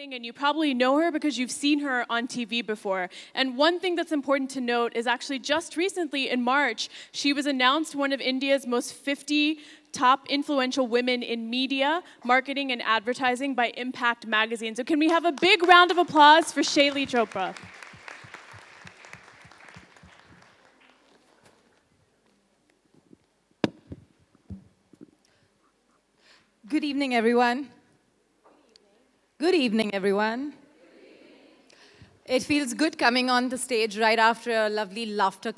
And you probably know her because you've seen her on TV before. And one thing that's important to note is actually just recently in March, she was announced one of India's most 50 top influential women in media, marketing, and advertising by Impact magazine. So can we have a big round of applause for Shaili Chopra? Good evening, everyone. Good evening, everyone. It feels good coming on the stage right after a lovely laughter,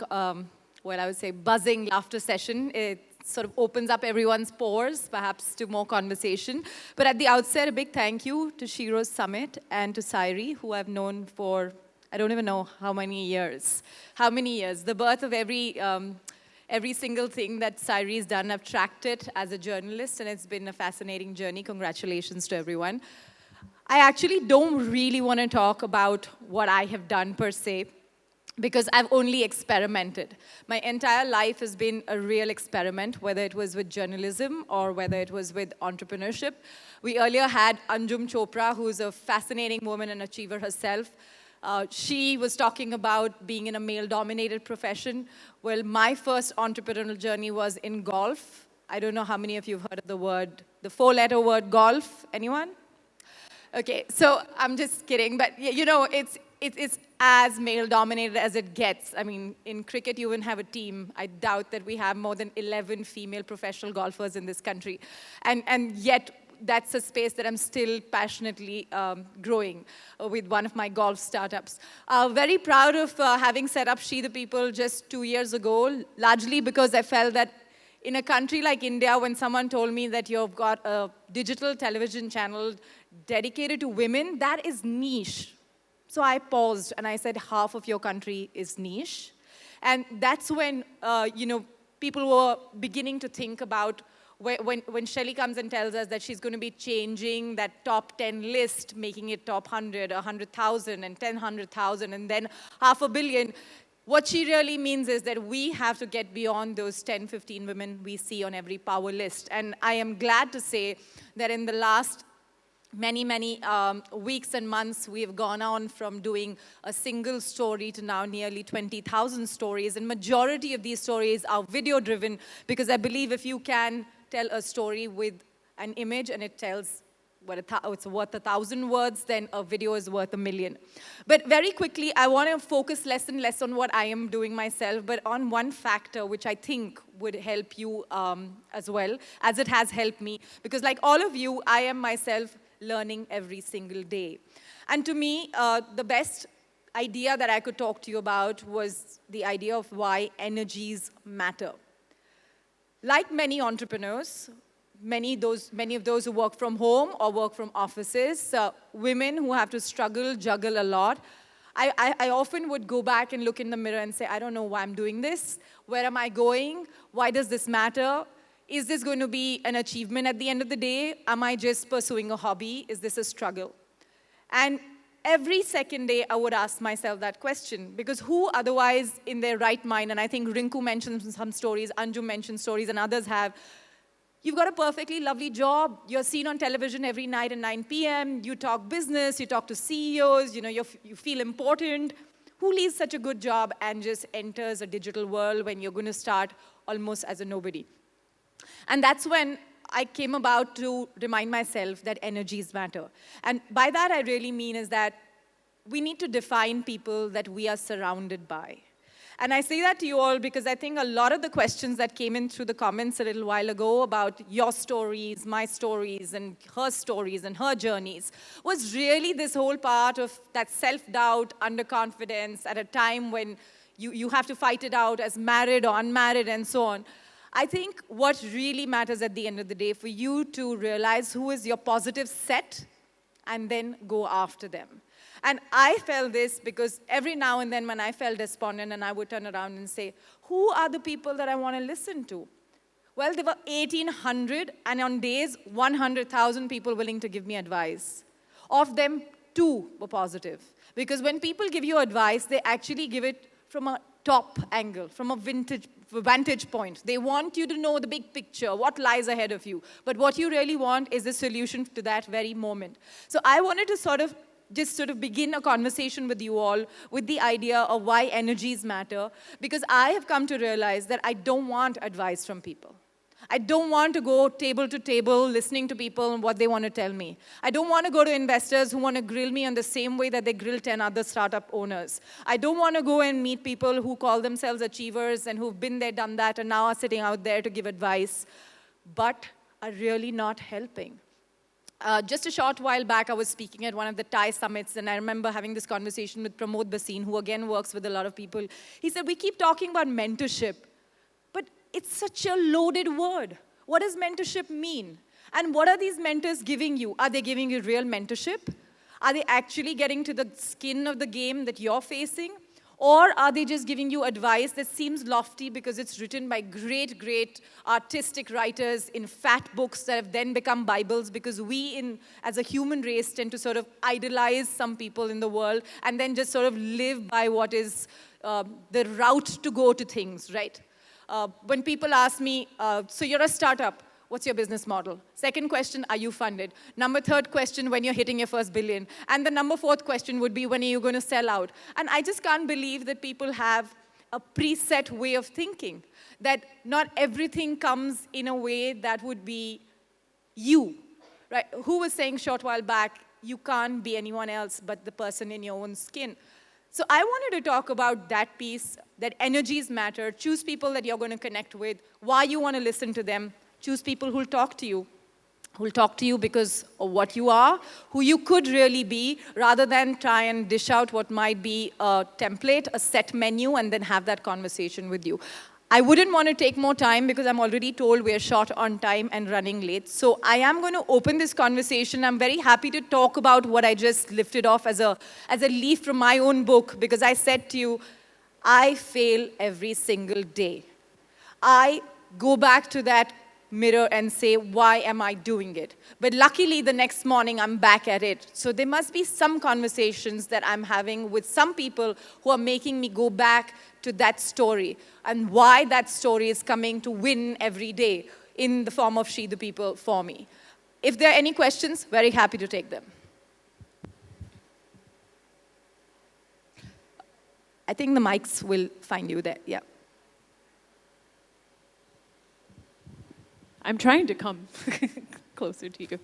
buzzing laughter session. It sort of opens up everyone's pores, perhaps to more conversation. But at the outset, a big thank you to SHEROES Summit and to Sairi, who I've known for, I don't even know how many years. How many years? The birth of every single thing that Sairi's done, I've tracked it as a journalist, and it's been a fascinating journey. Congratulations to everyone. I actually don't really want to talk about what I have done per se, because I've only experimented. My entire life has been a real experiment, whether it was with journalism or whether it was with entrepreneurship. We earlier had Anjum Chopra, who's a fascinating woman and achiever herself. She was talking about being in a male-dominated profession. Well, my first entrepreneurial journey was in golf. I don't know how many of you have heard of the four-letter word golf. Anyone? Okay, so I'm just kidding, but you know, it's as male-dominated as it gets. I mean, in cricket, you wouldn't have a team. I doubt that we have more than 11 female professional golfers in this country. And yet, that's a space that I'm still passionately growing with one of my golf startups. Very proud of having set up She the People just 2 years ago, largely because I felt that in a country like India, when someone told me that you've got a digital television channel dedicated to women, that is niche. So I paused and I said, half of your country is niche. And that's when, people were beginning to think about when Shaili comes and tells us that she's going to be changing that top 10 list, making it top 100, 100,000, and 100,000, and then 500 million. What she really means is that we have to get beyond those 10, 15 women we see on every power list. And I am glad to say that in the last many weeks and months, we have gone on from doing a single story to now nearly 20,000 stories. And majority of these stories are video-driven, because I believe if you can tell a story with an image and it tells it's worth 1,000 words, then a video is worth 1,000,000. But very quickly, I want to focus less and less on what I am doing myself, but on one factor which I think would help you as well, as it has helped me. Because like all of you, I am myself learning every single day. And to me, the best idea that I could talk to you about was the idea of why energies matter. Like many entrepreneurs, many of those who work from home or work from offices, women who have to struggle, juggle a lot, I often would go back and look in the mirror and say, I don't know why I'm doing this. Where am I going? Why does this matter? Is this going to be an achievement at the end of the day? Am I just pursuing a hobby? Is this a struggle? And every second day, I would ask myself that question, because who otherwise in their right mind, and I think Rinku mentioned some stories, Anjum mentioned stories, and others have, you've got a perfectly lovely job, you're seen on television every night at 9 p.m., you talk business, you talk to CEOs, you feel important. Who leaves such a good job and just enters a digital world when you're going to start almost as a nobody? And that's when I came about to remind myself that energies matter. And by that, I really mean is that we need to define people that we are surrounded by. And I say that to you all because I think a lot of the questions that came in through the comments a little while ago about your stories, my stories, and her journeys, was really this whole part of that self-doubt, underconfidence at a time when you have to fight it out as married or unmarried and so on. I think what really matters at the end of the day for you to realize who is your positive set and then go after them. And I felt this because every now and then when I felt despondent and I would turn around and say, who are the people that I want to listen to? Well, there were 1,800 and on days 100,000 people willing to give me advice. Of them, 2 were positive. Because when people give you advice, they actually give it from a top angle, from vantage point. They want you to know the big picture, what lies ahead of you. But what you really want is the solution to that very moment. So I wanted to just begin a conversation with you all with the idea of why energies matter, because I have come to realize that I don't want advice from people. I don't want to go table to table listening to people and what they want to tell me. I don't want to go to investors who want to grill me in the same way that they grill 10 other startup owners. I don't want to go and meet people who call themselves achievers and who've been there, done that, and now are sitting out there to give advice, but are really not helping. Just a short while back, I was speaking at one of the Thai summits, and I remember having this conversation with Pramod Bhasin, who again works with a lot of people. He said, we keep talking about mentorship, but it's such a loaded word. What does mentorship mean? And what are these mentors giving you? Are they giving you real mentorship? Are they actually getting to the skin of the game that you're facing? Or are they just giving you advice that seems lofty because it's written by great, great artistic writers in fat books that have then become Bibles, because we, as a human race, tend to sort of idolize some people in the world and then just sort of live by what is the route to go to things, right? When people ask me, so you're a startup, what's your business model? Second question, are you funded? Third question, when you're hitting your first billion. And the fourth question would be, when are you going to sell out? And I just can't believe that people have a preset way of thinking, that not everything comes in a way that would be you, right? Who was saying short while back, you can't be anyone else but the person in your own skin. So I wanted to talk about that piece, that energies matter. Choose people that you're going to connect with, why you want to listen to them. Choose people who'll talk to you because of what you are, who you could really be, rather than try and dish out what might be a template, a set menu, and then have that conversation with you. I wouldn't want to take more time because I'm already told we're short on time and running late. So I am going to open this conversation. I'm very happy to talk about what I just lifted off as a leaf from my own book, because I said to you, I fail every single day. I go back to that mirror and say, why am I doing it? But luckily, the next morning, I'm back at it. So there must be some conversations that I'm having with some people who are making me go back to that story and why that story is coming to win every day in the form of She the People for me. If there are any questions, very happy to take them. I think the mics will find you there, yeah. I'm trying to come closer to you.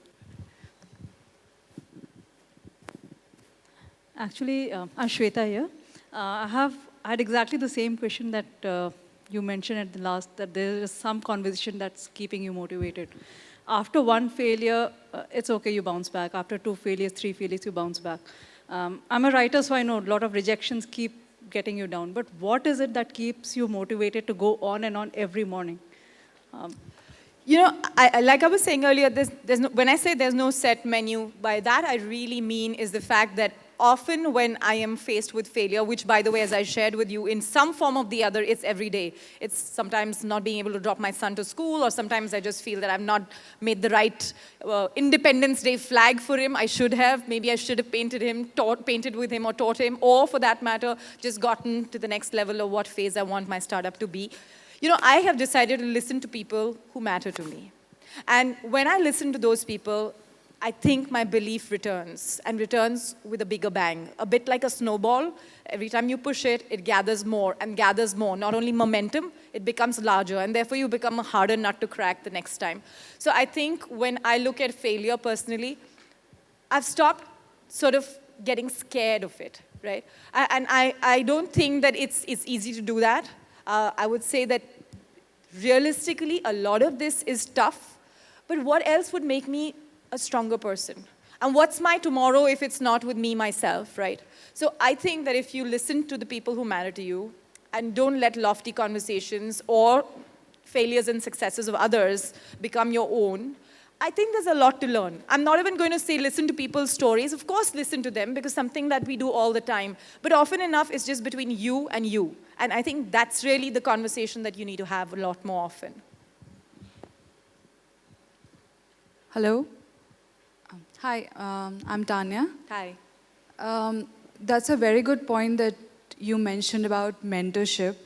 Actually, I'm Shweta here. I had exactly the same question that you mentioned at the last, that there is some conversation that's keeping you motivated. After one failure, it's okay, you bounce back. After 2 failures, 3 failures, you bounce back. I'm a writer, so I know a lot of rejections keep getting you down. But what is it that keeps you motivated to go on and on every morning? You know, like I was saying earlier, when I say there's no set menu, by that I really mean is the fact that often when I am faced with failure, which by the way, as I shared with you, in some form or the other, it's every day. It's sometimes not being able to drop my son to school, or sometimes I just feel that I've not made the right Independence Day flag for him. I should have. Maybe I should have painted with him or taught him, or for that matter, just gotten to the next level of what phase I want my startup to be. You know, I have decided to listen to people who matter to me. And when I listen to those people, I think my belief returns, and returns with a bigger bang. A bit like a snowball. Every time you push it, it gathers more and gathers more. Not only momentum, it becomes larger, and therefore you become a harder nut to crack the next time. So I think when I look at failure personally, I've stopped sort of getting scared of it, right? And I don't think that it's easy to do that. I would say that realistically, a lot of this is tough, but what else would make me a stronger person? And what's my tomorrow if it's not with me, myself, right? So I think that if you listen to the people who matter to you and don't let lofty conversations or failures and successes of others become your own, I think there's a lot to learn. I'm not even going to say listen to people's stories. Of course, listen to them, because something that we do all the time. But often enough, it's just between you and you. And I think that's really the conversation that you need to have a lot more often. Hello. Hi, I'm Tanya. Hi. That's a very good point that you mentioned about mentorship.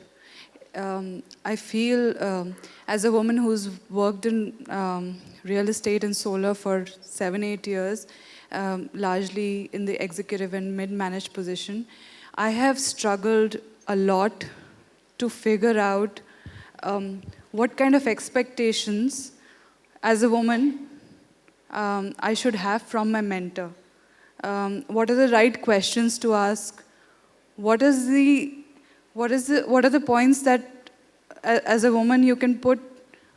I feel as a woman who's worked in real estate and solar for 7-8 years, largely in the executive and mid-managed position, I have struggled a lot to figure out what kind of expectations as a woman I should have from my mentor. What are the right questions to ask? What are the points that as a woman you can put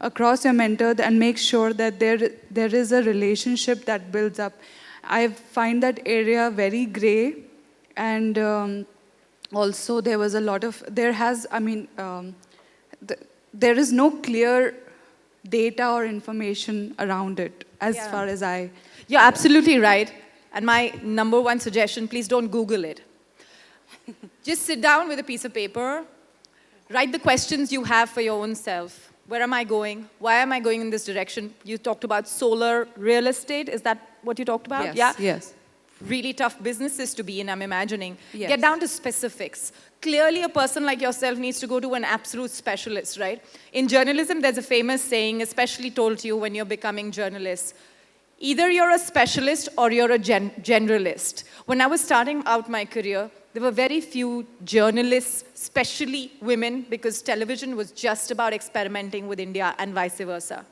across your mentor and make sure that there is a relationship that builds up? I find that area very gray, and also there was a lot of, there is no clear data or information around it as far as I... You're absolutely right. And my number one suggestion, please don't Google it. Just sit down with a piece of paper, write the questions you have for your own self. Where am I going? Why am I going in this direction? You talked about solar real estate. Is that what you talked about? Yes, yes. Really tough businesses to be in, I'm imagining. Yes. Get down to specifics. Clearly, a person like yourself needs to go to an absolute specialist, right? In journalism, there's a famous saying, especially told to you when you're becoming journalists. Either you're a specialist or you're a generalist. When I was starting out my career, there were very few journalists, especially women, because television was just about experimenting with India and vice versa.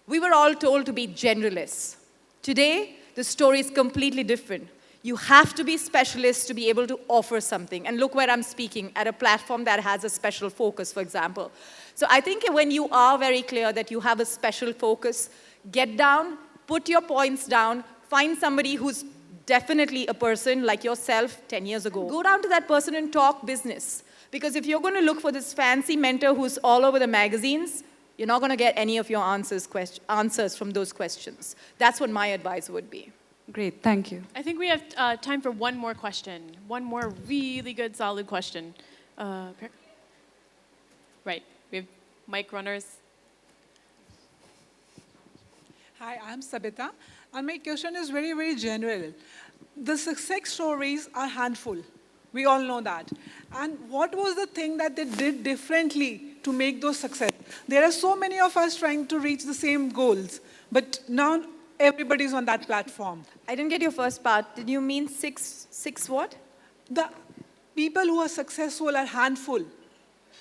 We were all told to be generalists. Today, the story is completely different. You have to be specialists to be able to offer something. And look where I'm speaking, at a platform that has a special focus, for example. So I think when you are very clear that you have a special focus, get down, put your points down, find somebody who's definitely a person like yourself 10 years ago. Go down to that person and talk business. Because if you're going to look for this fancy mentor who's all over the magazines, you're not going to get any of your answers from those questions. That's what my advice would be. Great, thank you. I think we have time for one more question. One more really good, solid question. Right, we have mic runners. Hi, I'm Sabita, and my question is very, very general. The success stories are handful. We all know that. And what was the thing that they did differently to make those success? There are so many of us trying to reach the same goals, but now everybody's on that platform. I didn't get your first part. Did you mean six what? The people who are successful are handful.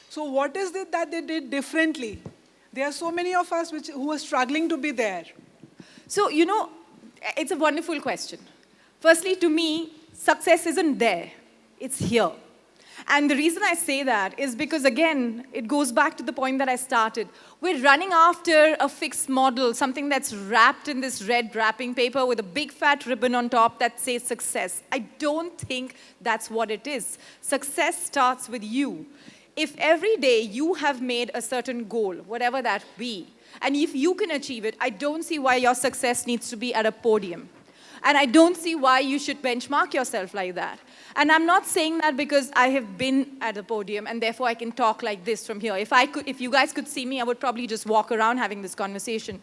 So what is it that they did differently? There are so many of us who are struggling to be there. So, you know, it's a wonderful question. Firstly, to me, success isn't there. It's here. And the reason I say that is because, again, it goes back to the point that I started. We're running after a fixed model, something that's wrapped in this red wrapping paper with a big fat ribbon on top that says success. I don't think that's what it is. Success starts with you. If every day you have made a certain goal, whatever that be, and if you can achieve it, I don't see why your success needs to be at a podium. And I don't see why you should benchmark yourself like that. And I'm not saying that because I have been at a podium and therefore I can talk like this from here. If you guys could see me, I would probably just walk around having this conversation.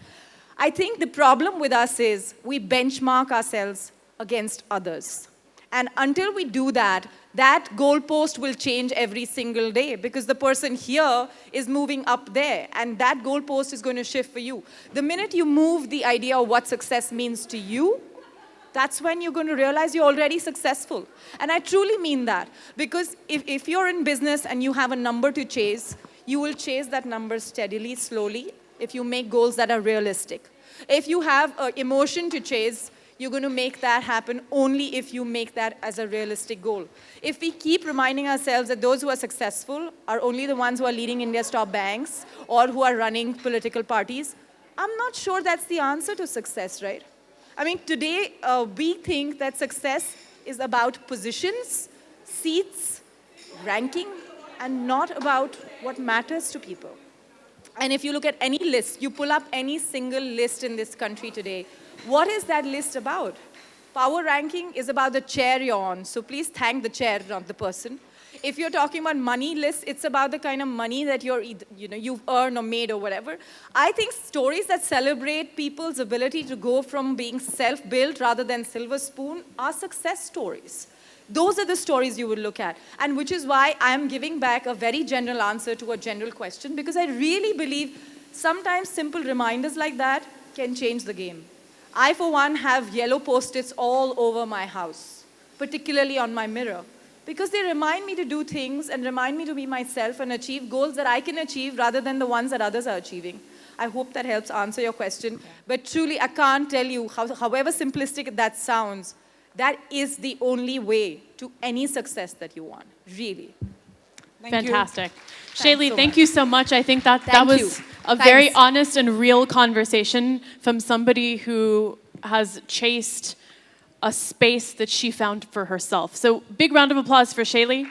I think the problem with us is we benchmark ourselves against others. And until we do that, that goalpost will change every single day because the person here is moving up there and that goalpost is going to shift for you. The minute you move the idea of what success means to you, that's when you're going to realize you're already successful. And I truly mean that. Because if you're in business and you have a number to chase, you will chase that number steadily, slowly, if you make goals that are realistic. If you have an emotion to chase, you're going to make that happen only if you make that as a realistic goal. If we keep reminding ourselves that those who are successful are only the ones who are leading India's top banks or who are running political parties, I'm not sure that's the answer to success, right? I mean, today, we think that success is about positions, seats, ranking, and not about what matters to people. And if you look at any list, you pull up any single list in this country today, what is that list about? Power ranking is about the chair you're on, so please thank the chair, not the person. If you're talking about money lists, it's about the kind of money that you've earned or made or whatever. I think stories that celebrate people's ability to go from being self-built rather than silver spoon are success stories. Those are the stories you would look at. And which is why I am giving back a very general answer to a general question, because I really believe sometimes simple reminders like that can change the game. I, for one, have yellow Post-its all over my house, particularly on my mirror, because they remind me to do things and remind me to be myself and achieve goals that I can achieve rather than the ones that others are achieving. I hope that helps answer your question. But truly, I can't tell you, however simplistic that sounds, that is the only way to any success that you want, really. Thank you. Fantastic. Shaili, so thank much. you so much. I think that Thank was you. a very Thanks. honest and real conversation from somebody who has chased a space that she found for herself. So big round of applause for Shaili.